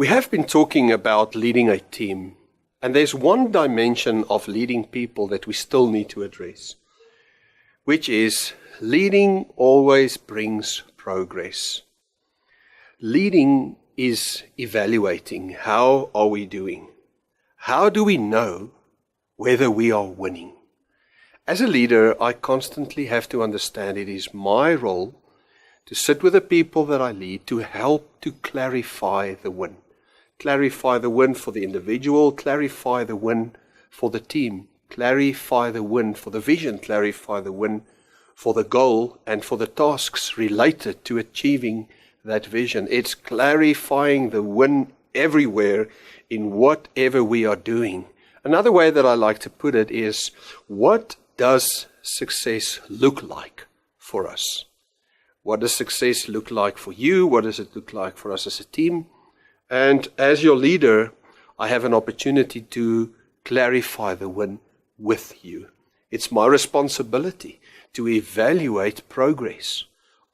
We have been talking about leading a team, and there's one dimension of leading people that we still need to address, which is leading always brings progress. Leading is evaluating. How are we doing? How do we know whether we are winning? As a leader, I constantly have to understand it is my role to sit with the people that I lead to help to clarify the win. Clarify the win for the individual, clarify the win for the team, clarify the win for the vision, clarify the win for the goal and for the tasks related to achieving that vision. It's clarifying the win everywhere in whatever we are doing. Another way that I like to put it is, what does success look like for us? What does success look like for you? What does it look like for us as a team? And as your leader, I have an opportunity to clarify the win with you. It's my responsibility to evaluate progress.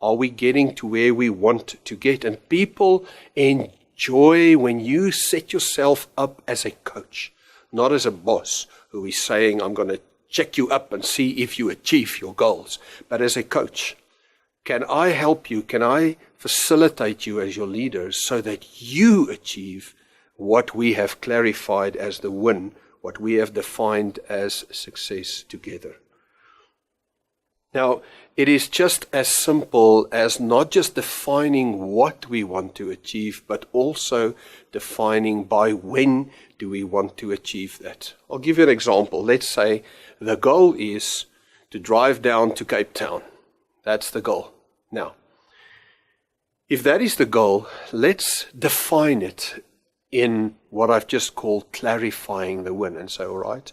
Are we getting to where we want to get? And people enjoy when you set yourself up as a coach, not as a boss who is saying, I'm going to check you up and see if you achieve your goals, but as a coach. Can I help you? Can I facilitate you as your leader so that you achieve what we have clarified as the win, what we have defined as success together? Now, it is just as simple as not just defining what we want to achieve, but also defining by when do we want to achieve that. I'll give you an example. Let's say the goal is to drive down to Cape Town. That's the goal. Now, if that is the goal, let's define it in what I've just called clarifying the win. And so, all right,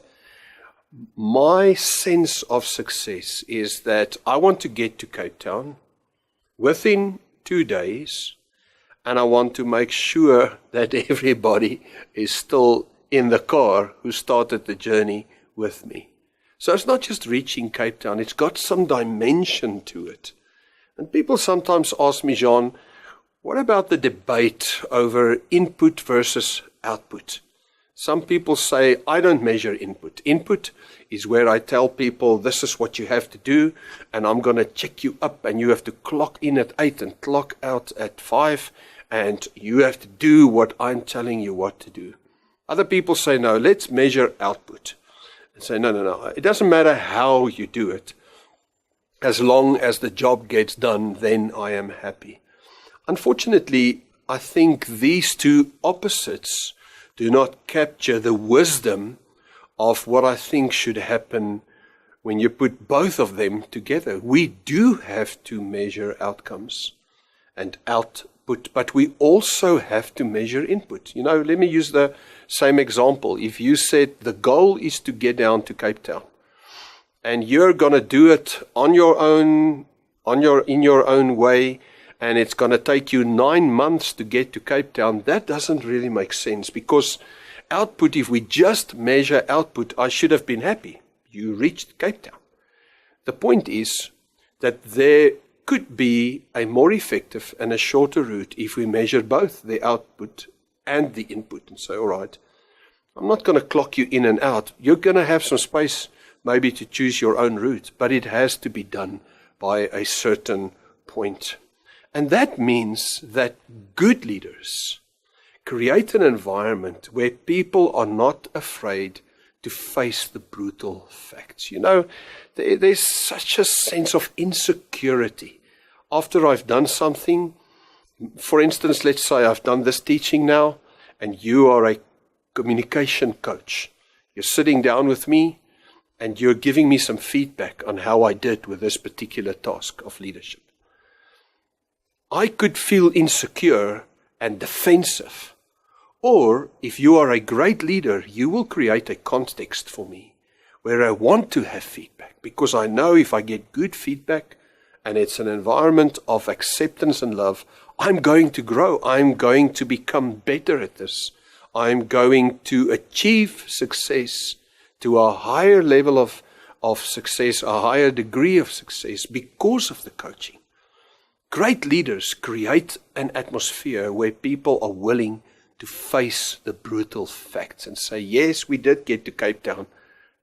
my sense of success is that I want to get to Cape Town within 2 days, and I want to make sure that everybody is still in the car who started the journey with me. So it's not just reaching Cape Town, it's got some dimension to it. And people sometimes ask me, Jean, what about the debate over input versus output? Some people say, I don't measure input. Input is where I tell people, this is what you have to do, and I'm going to check you up, and you have to clock in at 8 and clock out at 5, and you have to do what I'm telling you what to do. Other people say, no, let's measure output. And say, no. It doesn't matter how you do it. As long as the job gets done, then I am happy. Unfortunately, I think these two opposites do not capture the wisdom of what I think should happen when you put both of them together. We do have to measure outcomes and output, but we also have to measure input. Let me use the same example. If you said the goal is to get down to Cape Town, and you're going to do it on your own, in your own way, and it's going to take you 9 months to get to Cape Town, that doesn't really make sense, because output, if we just measure output, I should have been happy. You reached Cape Town. The point is that there could be a more effective and a shorter route if we measure both the output and the input and say, all right, I'm not going to clock you in and out. You're going to have some space maybe to choose your own route, but it has to be done by a certain point. And that means that good leaders create an environment where people are not afraid to face the brutal facts. There's such a sense of insecurity. After I've done something, for instance, let's say I've done this teaching now, and you are a communication coach. You're sitting down with me, and you're giving me some feedback on how I did with this particular task of leadership. I could feel insecure and defensive. Or, if you are a great leader, you will create a context for me where I want to have feedback, because I know if I get good feedback and it's an environment of acceptance and love, I'm going to grow. I'm going to become better at this. I'm going to achieve success to a higher level of success, a higher degree of success because of the coaching. Great leaders create an atmosphere where people are willing to face the brutal facts and say, yes, we did get to Cape Town,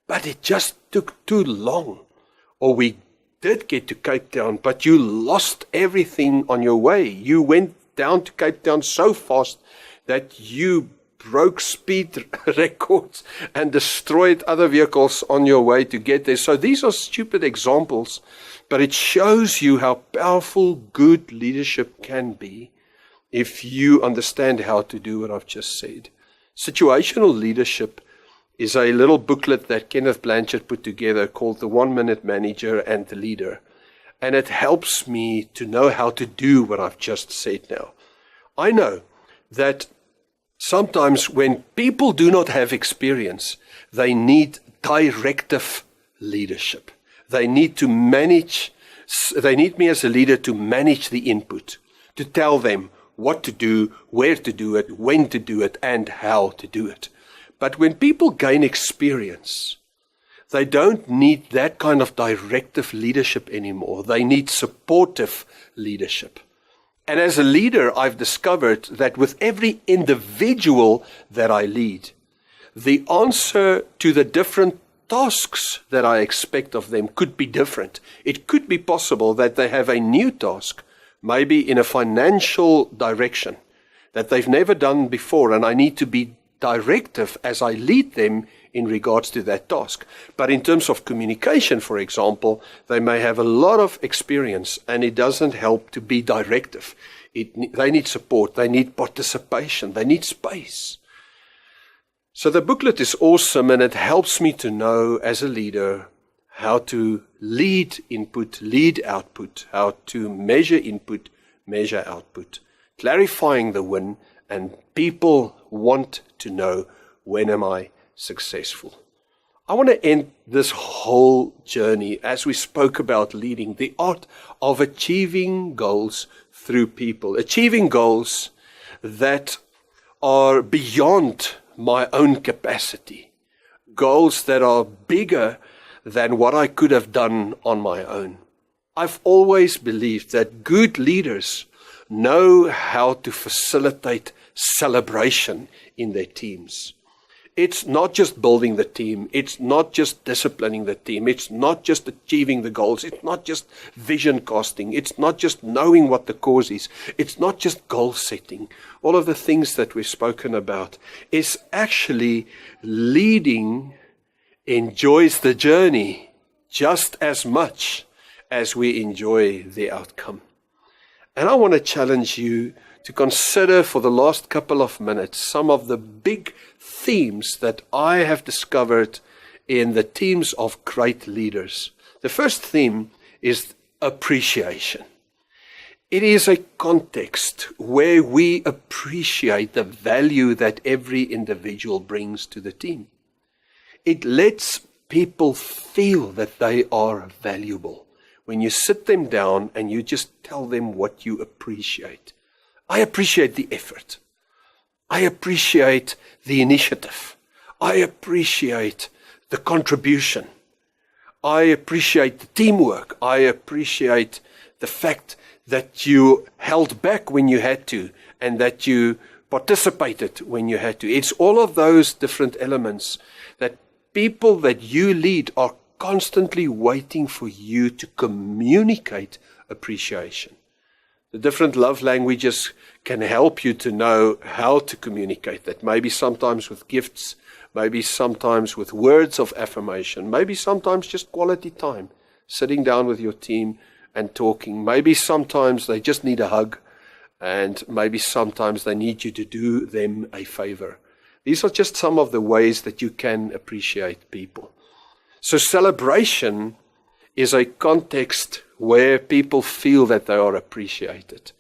but it just took too long. Or we did get to Cape Town, but you lost everything on your way. You went down to Cape Town so fast that you broke speed records and destroyed other vehicles on your way to get there. So these are stupid examples, but it shows you how powerful good leadership can be if you understand how to do what I've just said. Situational leadership is a little booklet that Kenneth Blanchard put together called The 1 Minute Manager and the Leader. And it helps me to know how to do what I've just said now. I know that sometimes when people do not have experience, they need directive leadership. They need me as a leader to manage the input, to tell them what to do, where to do it, when to do it, and how to do it. But when people gain experience, they don't need that kind of directive leadership anymore. They need supportive leadership. And as a leader, I've discovered that with every individual that I lead, the answer to the different tasks that I expect of them could be different. It could be possible that they have a new task, maybe in a financial direction that they've never done before, and I need to be directive as I lead them in regards to that task. But in terms of communication, for example, they may have a lot of experience and it doesn't help to be directive. They need support, they need participation, they need space. So the booklet is awesome, and it helps me to know as a leader how to lead input, lead output, how to measure input, measure output, clarifying the win, and people want to know, when am I successful? I want to end this whole journey as we spoke about leading, the art of achieving goals through people, achieving goals that are beyond my own capacity, goals that are bigger than what I could have done on my own. I've always believed that good leaders know how to facilitate celebration in their teams. It's not just building the team. It's not just disciplining the team. It's not just achieving the goals. It's not just vision casting. It's not just knowing what the cause is. It's not just goal setting. All of the things that we've spoken about is actually leading enjoys the journey just as much as we enjoy the outcome. And I want to challenge you to consider for the last couple of minutes some of the big themes that I have discovered in the teams of great leaders. The first theme is appreciation. It is a context where we appreciate the value that every individual brings to the team. It lets people feel that they are valuable. When you sit them down and you just tell them what you appreciate. I appreciate the effort. I appreciate the initiative. I appreciate the contribution. I appreciate the teamwork. I appreciate the fact that you held back when you had to and that you participated when you had to. It's all of those different elements that people that you lead are constantly waiting for you to communicate appreciation. The different love languages can help you to know how to communicate that. Maybe sometimes with gifts, maybe sometimes with words of affirmation, maybe sometimes just quality time, sitting down with your team and talking. Maybe sometimes they just need a hug, and maybe sometimes they need you to do them a favor. These are just some of the ways that you can appreciate people. So celebration is a context where people feel that they are appreciated.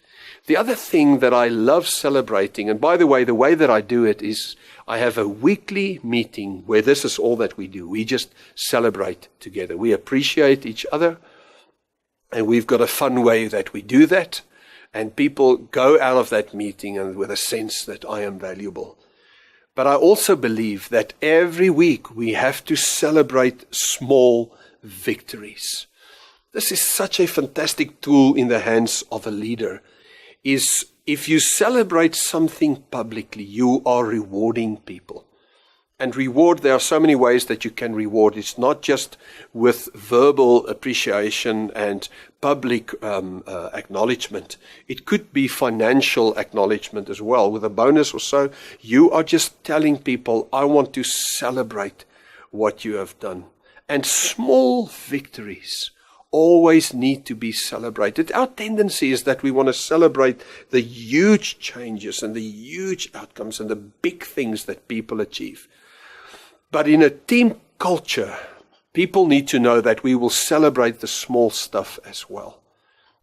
The other thing that I love celebrating, and by the way that I do it is I have a weekly meeting where this is all that we do. We just celebrate together. We appreciate each other, and we've got a fun way that we do that, and people go out of that meeting and with a sense that I am valuable. But I also believe that every week we have to celebrate small victories. This is such a fantastic tool in the hands of a leader, is If you celebrate something publicly, you are rewarding people. And reward, there are so many ways that you can reward. It's not just with verbal appreciation and public acknowledgement. It could be financial acknowledgement as well. With a bonus or so, you are just telling people, I want to celebrate what you have done. And small victories always need to be celebrated. Our tendency is that we want to celebrate the huge changes and the huge outcomes and the big things that people achieve. But in a team culture, people need to know that we will celebrate the small stuff as well.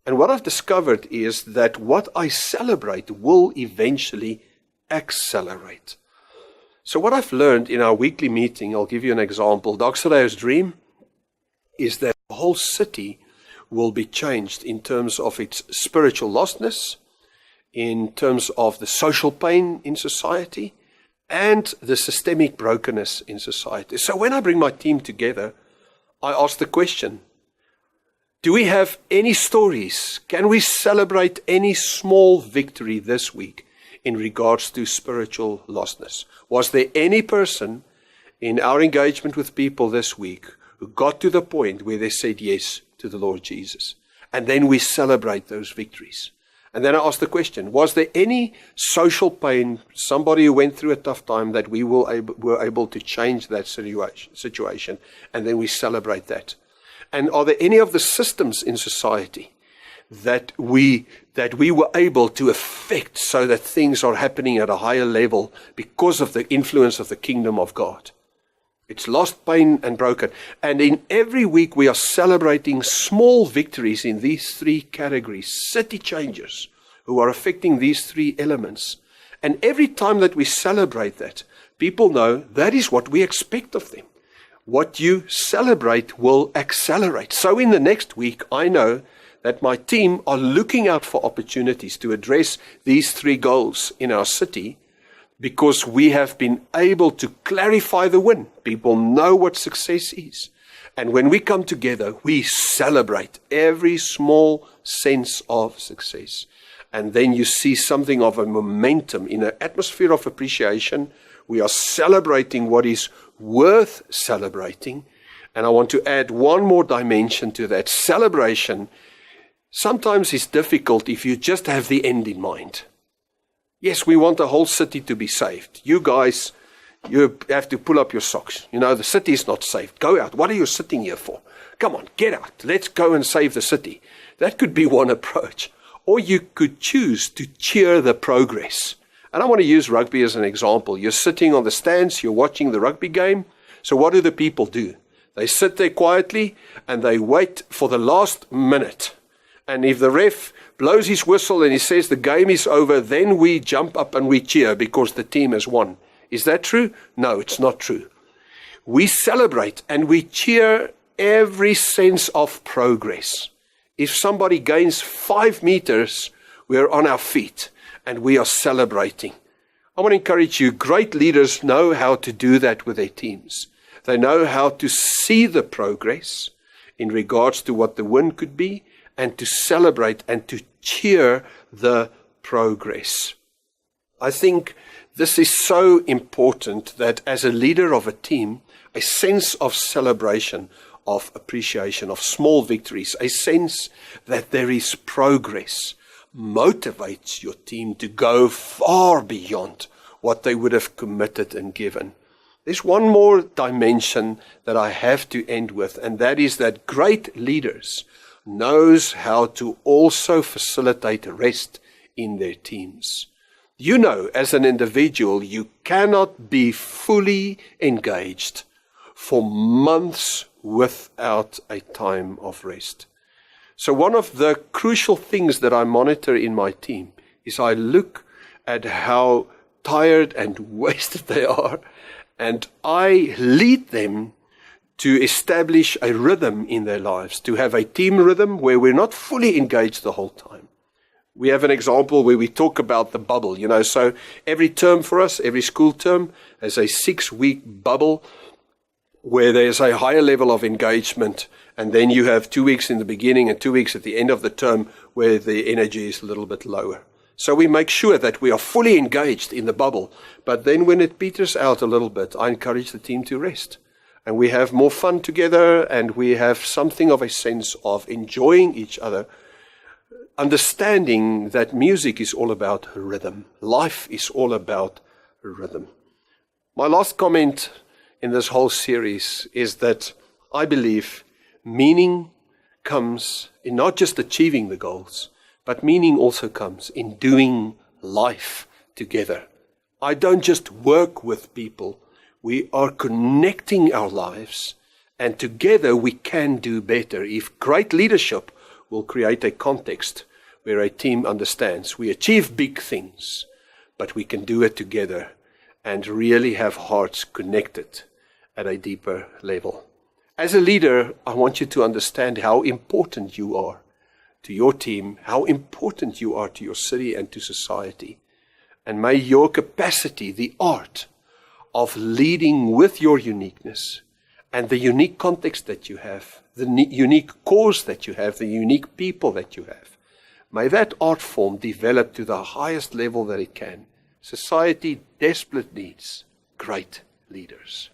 And what I've discovered is that what I celebrate will eventually accelerate. So what I've learned in our weekly meeting, I'll give you an example. Doxa Deo's dream is that the whole city will be changed in terms of its spiritual lostness, in terms of the social pain in society, and the systemic brokenness in society. So when I bring my team together, I ask the question, do we have any stories? Can we celebrate any small victory this week in regards to spiritual lostness? Was there any person in our engagement with people this week who got to the point where they said yes to the Lord Jesus? And then we celebrate those victories. And then I ask the question, was there any social pain, somebody who went through a tough time, that we were able to change that situation? And then we celebrate that. And are there any of the systems in society that we were able to affect so that things are happening at a higher level because of the influence of the kingdom of God? It's lost, pain, and broken. And in every week we are celebrating small victories in these three categories, city changers who are affecting these three elements. And every time that we celebrate that, people know that is what we expect of them. What you celebrate will accelerate. So in the next week, I know that my team are looking out for opportunities to address these three goals in our city, because we have been able to clarify the win. People know what success is. And when we come together, we celebrate every small sense of success. And then you see something of a momentum in an atmosphere of appreciation. We are celebrating what is worth celebrating. And I want to add one more dimension to that. Celebration sometimes is difficult if you just have the end in mind. Yes, we want the whole city to be saved. You guys, you have to pull up your socks. You know, the city is not saved. Go out. What are you sitting here for? Come on, get out. Let's go and save the city. That could be one approach. Or you could choose to cheer the progress. And I want to use rugby as an example. You're sitting on the stands, you're watching the rugby game. So what do the people do? They sit there quietly and they wait for the last minute. And if the ref blows his whistle and he says the game is over, then we jump up and we cheer because the team has won. Is that true? No, it's not true. We celebrate and we cheer every sense of progress. If somebody gains 5 meters, we're on our feet and we are celebrating. I want to encourage you, great leaders know how to do that with their teams. They know how to see the progress in regards to what the win could be, and to celebrate and to cheer the progress. I think this is so important that as a leader of a team, a sense of celebration, of appreciation, of small victories, a sense that there is progress, motivates your team to go far beyond what they would have committed and given. There's one more dimension that I have to end with, and that is that great leaders knows how to also facilitate rest in their teams. You know, as an individual, you cannot be fully engaged for months without a time of rest. So one of the crucial things that I monitor in my team is I look at how tired and wasted they are, and I lead them to establish a rhythm in their lives, to have a team rhythm where we're not fully engaged the whole time. We have an example where we talk about the bubble, so every term for us, every school term, has a 6-week bubble where there's a higher level of engagement, and then you have 2 weeks in the beginning and 2 weeks at the end of the term where the energy is a little bit lower. So we make sure that we are fully engaged in the bubble. But then when it peters out a little bit, I encourage the team to rest. And we have more fun together, and we have something of a sense of enjoying each other, understanding that music is all about rhythm. Life is all about rhythm. My last comment in this whole series is that I believe meaning comes in not just achieving the goals, but meaning also comes in doing life together. I don't just work with people. We are connecting our lives, and together we can do better. If great leadership will create a context where a team understands we achieve big things, but we can do it together and really have hearts connected at a deeper level. As a leader, I want you to understand how important you are to your team, how important you are to your city and to society. And may your capacity, the art of leading with your uniqueness and the unique context that you have, the unique cause that you have, the unique people that you have, may that art form develop to the highest level that it can. Society desperately needs great leaders.